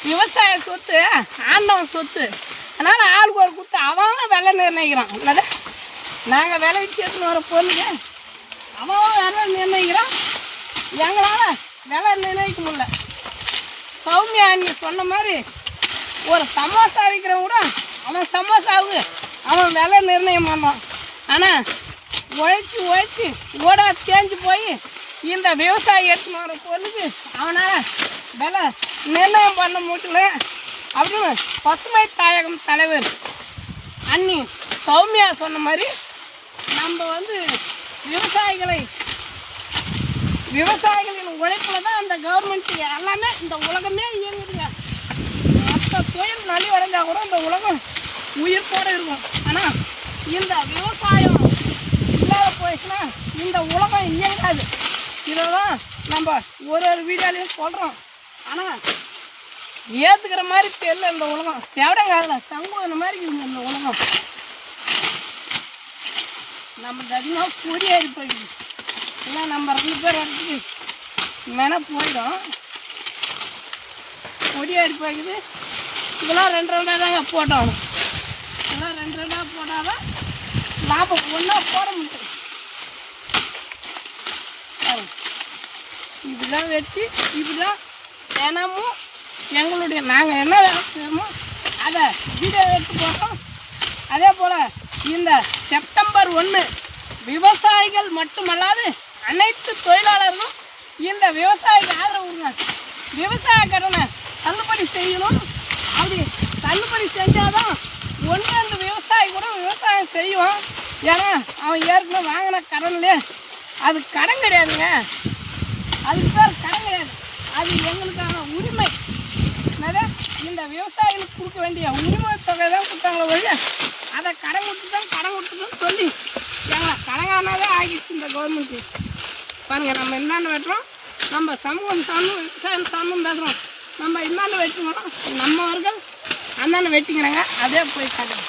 விவசாய சொத்து ஆண்டவன் சொத்து. அதனால் ஆளுக்கு ஒரு குத்து அவன் விலை நிர்ணயிக்கிறான். என்னது நாங்கள் விலை வச்சு எடுத்துன்னு வர பொருளுக்கு அவன் விலை நிர்ணயிக்கிறான். எங்களால் விலை நிர்ணயிக்க முடியல. சௌமியா நீ சொன்ன மாதிரி ஒரு சமோசா விற்கிறவன் கூட அவன் சமோசாவுக்கு அவன் விலை நிர்ணயம் பண்ணுவான். ஆனால் உழைச்சி ஓடா தேஞ்சு போய் இந்த விவசாயி எடுத்துன்னு வர பொருளுக்கு அவனால் விலை நிர்ணயம் பண்ண முடியல அப்படின்னு பசுமை தாயகம் தலைவர் அண்ணி சௌமியா சொன்ன மாதிரி நம்ம விவசாயிகளின் உழைப்பில் தான் அந்த கவர்மெண்ட் எல்லாமே இந்த உலகமே இயங்குதுங்க. மற்ற தொழில் நலிவடைஞ்சா கூட இந்த உலகம் உயிர்ப்போடு இருக்கும். ஆனால் இந்த விவசாயம் இல்லாத போயிடுச்சுன்னா இந்த உலகம் இயங்காது. இதை தான் நம்ம ஒரு வீடியோலையும் சொல்கிறோம். ஆனால் ஏற்றுக்கிற மாதிரி தெரியல இந்த உலகம். செவடங்காதில் சங்குவன மாதிரி இருக்குங்க இந்த உலகம். நம்ம அதிகமாக பொடியாரி போயிடுது. இல்லை நம்ம 2 பேர் இடத்துக்கு மென போயிடும். பொடியாரி போயிடுது. இதெல்லாம் 2 தாங்க போட்டோம். இதெல்லாம் 2 போட்டால் தான் லாபம் ஒன்றா போட முடியாது. இப்படிதான் வச்சு இப்படிதான் தினமும் எங்களுடைய நாங்கள் என்ன வேலை செய்யணுமோ அதை வீடியோ எடுத்து போட்டோம். அதே போல் இந்த செப்டம்பர் 1 விவசாயிகள் மட்டுமல்லாது அனைத்து தொழிலாளர்களும் இந்த விவசாயிக்கு ஆதரவு கொடுங்க. விவசாய கடனை தள்ளுபடி செய்யணும். அப்படி தள்ளுபடி செஞ்சாதான் ஒன்று அந்த விவசாயி கூட விவசாயம் செய்வான். ஏன்னா அவன் ஏற்கனவே வாங்கின கடன்லே அது கடன் கிடையாதுங்க. அதுக்கு பேர் கடன் கிடையாது. அது எங்களுக்கான உரிமை. இந்த விவசாயிகளுக்கு கொடுக்க வேண்டிய உரிமை தொகை தான் கொடுத்தாங்களோ வழி அதை கடன் கொடுத்துதான் சொல்லி எங்களை கடங்கானாவே ஆகிடுச்சு இந்த கவர்மெண்ட்டு. பாருங்கள், நம்ம என்னென்ன வெட்டுறோம், நம்ம சமூகம் சார்ந்தும் விவசாயம் சார்ந்தும் பேசுகிறோம். நம்ம என்னென்ன வெட்டுக்கிறோம், நம்மவர்கள் அண்ணான்னு வெட்டிக்கிறாங்க. அதே போய் காட்டுறோம்.